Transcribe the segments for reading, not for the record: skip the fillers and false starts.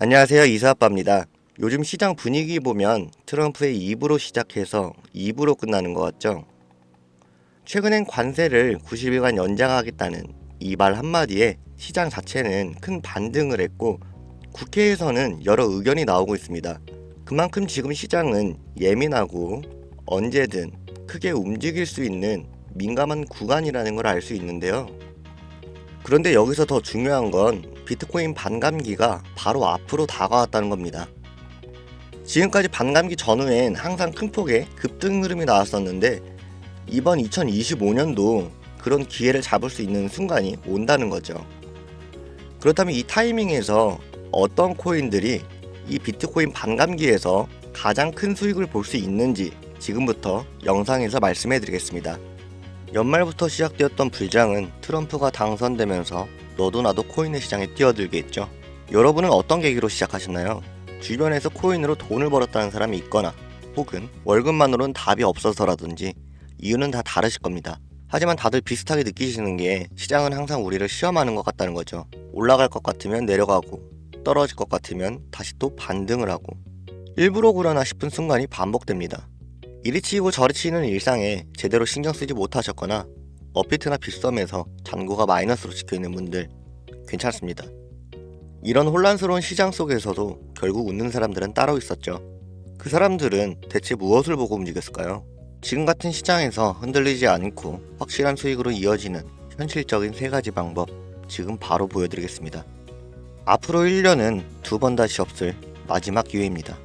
안녕하세요. 이사아빠입니다. 요즘 시장 분위기 보면 트럼프의 2부로 시작해서 2부로 끝나는 것 같죠? 최근엔 관세를 90일간 연장하겠다는 이 말 한마디에 시장 자체는 큰 반등을 했고 국회에서는 여러 의견이 나오고 있습니다. 그만큼 지금 시장은 예민하고 언제든 크게 움직일 수 있는 민감한 구간이라는 걸 알 수 있는데요. 그런데 여기서 더 중요한 건 비트코인 반감기가 바로 앞으로 다가왔다는 겁니다. 지금까지 반감기 전후엔 항상 큰 폭의 급등 흐름이 나왔었는데 이번 2025년도 그런 기회를 잡을 수 있는 순간이 온다는 거죠. 그렇다면 이 타이밍에서 어떤 코인들이 이 비트코인 반감기에서 가장 큰 수익을 볼 수 있는지 지금부터 영상에서 말씀해 드리겠습니다. 연말부터 시작되었던 불장은 트럼프가 당선되면서 너도 나도 코인의 시장에 뛰어들게 했죠. 여러분은 어떤 계기로 시작하셨나요? 주변에서 코인으로 돈을 벌었다는 사람이 있거나 혹은 월급만으로는 답이 없어서라든지 이유는 다 다르실 겁니다. 하지만 다들 비슷하게 느끼시는 게 시장은 항상 우리를 시험하는 것 같다는 거죠. 올라갈 것 같으면 내려가고 떨어질 것 같으면 다시 또 반등을 하고 일부러 그러나 싶은 순간이 반복됩니다. 이리 치이고 저리 치이는 일상에 제대로 신경 쓰지 못하셨거나 업비트나 빗썸에서 잔고가 마이너스로 찍혀있는 분들 괜찮습니다. 이런 혼란스러운 시장 속에서도 결국 웃는 사람들은 따로 있었죠. 그 사람들은 대체 무엇을 보고 움직였을까요? 지금 같은 시장에서 흔들리지 않고 확실한 수익으로 이어지는 현실적인 3가지 방법 지금 바로 보여드리겠습니다. 앞으로 1년은 2번 다시 없을 마지막 기회입니다.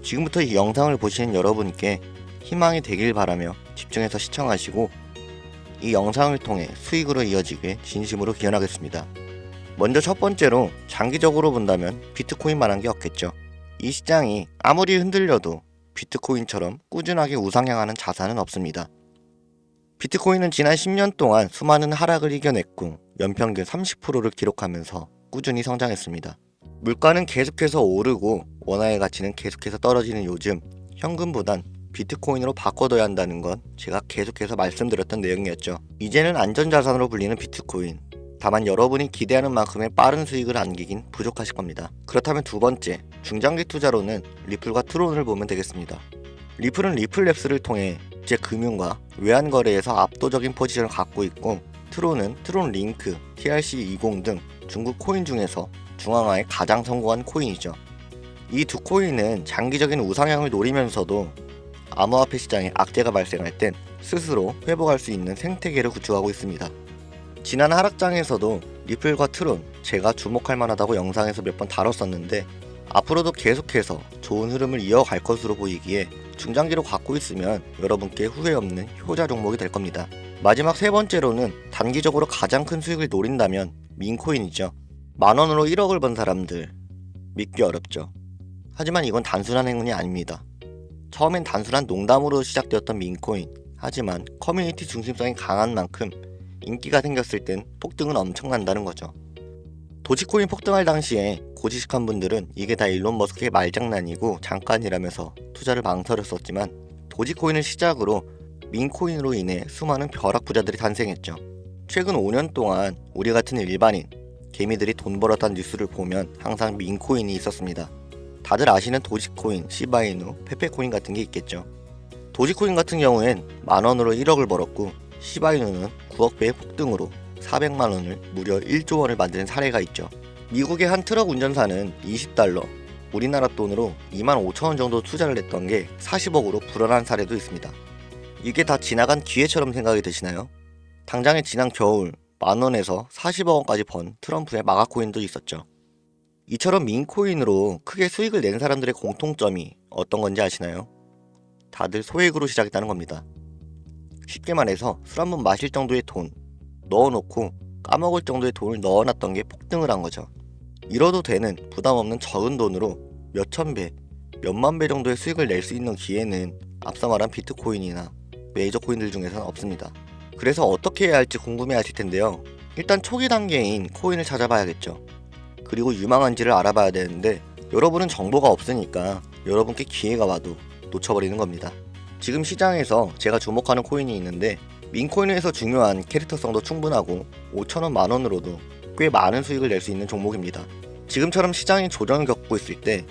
지금부터 이 영상을 보시는 여러분께 희망이 되길 바라며 집중해서 시청하시고 이 영상을 통해 수익으로 이어지길 진심으로 기원하겠습니다. 먼저 첫 번째로 장기적으로 본다면 비트코인만한 게 없겠죠. 이 시장이 아무리 흔들려도 비트코인처럼 꾸준하게 우상향하는 자산은 없습니다. 비트코인은 지난 10년 동안 수많은 하락을 이겨냈고 연평균 30%를 기록하면서 꾸준히 성장했습니다. 물가는 계속해서 오르고 원화의 가치는 계속해서 떨어지는 요즘 현금보단 비트코인으로 바꿔둬야 한다는 건 제가 계속해서 말씀드렸던 내용이었죠. 이제는 안전자산으로 불리는 비트코인. 다만 여러분이 기대하는 만큼의 빠른 수익을 안기긴 부족하실 겁니다. 그렇다면 두 번째, 중장기 투자로는 리플과 트론을 보면 되겠습니다. 리플은 리플랩스를 통해 국제 금융과 외환 거래에서 압도적인 포지션을 갖고 있고 트론은 트론링크, TRC20 등 중국 코인 중에서 중앙화에 가장 성공한 코인이죠. 이 두 코인은 장기적인 우상향을 노리면서도 암호화폐 시장에 악재가 발생할 땐 스스로 회복할 수 있는 생태계를 구축하고 있습니다. 지난 하락장에서도 리플과 트론 제가 주목할 만하다고 영상에서 몇 번 다뤘었는데 앞으로도 계속해서 좋은 흐름을 이어갈 것으로 보이기에 중장기로 갖고 있으면 여러분께 후회 없는 효자 종목이 될 겁니다. 마지막 세 번째로는 단기적으로 가장 큰 수익을 노린다면 민코인이죠. 만원으로 1억을 번 사람들 믿기 어렵죠. 하지만 이건 단순한 행운이 아닙니다. 처음엔 단순한 농담으로 시작되었던 민코인, 하지만 커뮤니티 중심성이 강한 만큼 인기가 생겼을 땐 폭등은 엄청난다는 거죠. 도지코인 폭등할 당시에 고지식한 분들은 이게 다 일론 머스크의 말장난이고 잠깐이라면서 투자를 망설였었지만 도지코인을 시작으로 민코인으로 인해 수많은 벼락부자들이 탄생했죠. 최근 5년 동안 우리 같은 일반인, 개미들이 돈 벌었다는 뉴스를 보면 항상 민코인이 있었습니다. 다들 아시는 도지코인, 시바이누, 페페코인 같은 게 있겠죠. 도지코인 같은 경우엔 만원으로 1억을 벌었고 시바이누는 9억 배의 폭등으로 400만원을 무려 1조 원을 만드는 사례가 있죠. 미국의 한 트럭 운전사는 20달러, 우리나라 돈으로 25,000원 정도 투자를 했던 게 40억으로 불어난 사례도 있습니다. 이게 다 지나간 기회처럼 생각이 드시나요? 당장에 지난 겨울 만원에서 40억 원까지 번 트럼프의 마가코인도 있었죠. 이처럼 민코인으로 크게 수익을 낸 사람들의 공통점이 어떤 건지 아시나요? 다들 소액으로 시작했다는 겁니다. 쉽게 말해서 술 한 번 마실 정도의 돈 넣어놓고 까먹을 정도의 돈을 넣어놨던 게 폭등을 한 거죠. 잃어도 되는 부담 없는 적은 돈으로 몇천 배, 몇만 배 정도의 수익을 낼 수 있는 기회는 앞서 말한 비트코인이나 메이저 코인들 중에서는 없습니다. 그래서 어떻게 해야 할지 궁금해 하실 텐데요. 일단 초기 단계인 코인을 찾아봐야겠죠. 그리고 유망한지를 알아봐야 되는데 여러분은 정보가 없으니까 여러분께 기회가 와도 놓쳐버리는 겁니다. 지금 시장에서 제가 주목하는 코인이 있는데 민코인에서 중요한 캐릭터성도 충분하고 5,000원 만원으로도 꽤 많은 수익을 낼 수 있는 종목입니다. 지금처럼 시장이 조정을 겪고 있을 때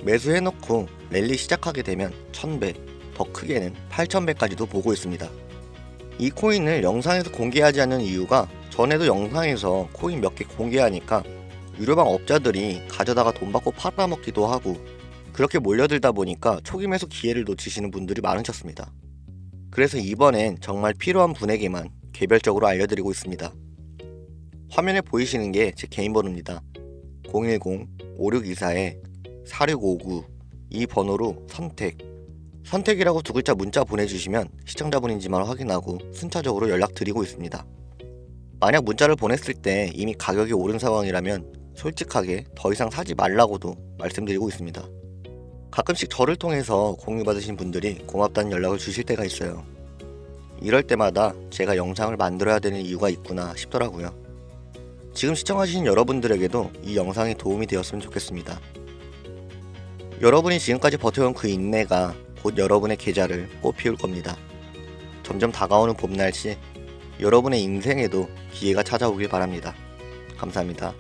매수해놓고 랠리 시작하게 되면 1000배, 더 크게는 8000배까지도 보고 있습니다. 이 코인을 영상에서 공개하지 않는 이유가 전에도 영상에서 코인 몇 개 공개하니까 유료방 업자들이 가져다가 돈 받고 팔아먹기도 하고 그렇게 몰려들다 보니까 초기 매수 기회를 놓치시는 분들이 많으셨습니다. 그래서 이번엔 정말 필요한 분에게만 개별적으로 알려드리고 있습니다. 화면에 보이시는 게 제 개인 번호입니다. 010-5624-4659 이 번호로 선택이라고 두 글자 문자 보내주시면 시청자분인지만 확인하고 순차적으로 연락드리고 있습니다. 만약 문자를 보냈을 때 이미 가격이 오른 상황이라면 솔직하게 더 이상 사지 말라고도 말씀드리고 있습니다. 가끔씩 저를 통해서 공유받으신 분들이 고맙다는 연락을 주실 때가 있어요. 이럴 때마다 제가 영상을 만들어야 되는 이유가 있구나 싶더라고요. 지금 시청하시는 여러분들에게도 이 영상이 도움이 되었으면 좋겠습니다. 여러분이 지금까지 버텨온 그 인내가 곧 여러분의 계좌를 꽃피울 겁니다. 점점 다가오는 봄날씨, 여러분의 인생에도 기회가 찾아오길 바랍니다. 감사합니다.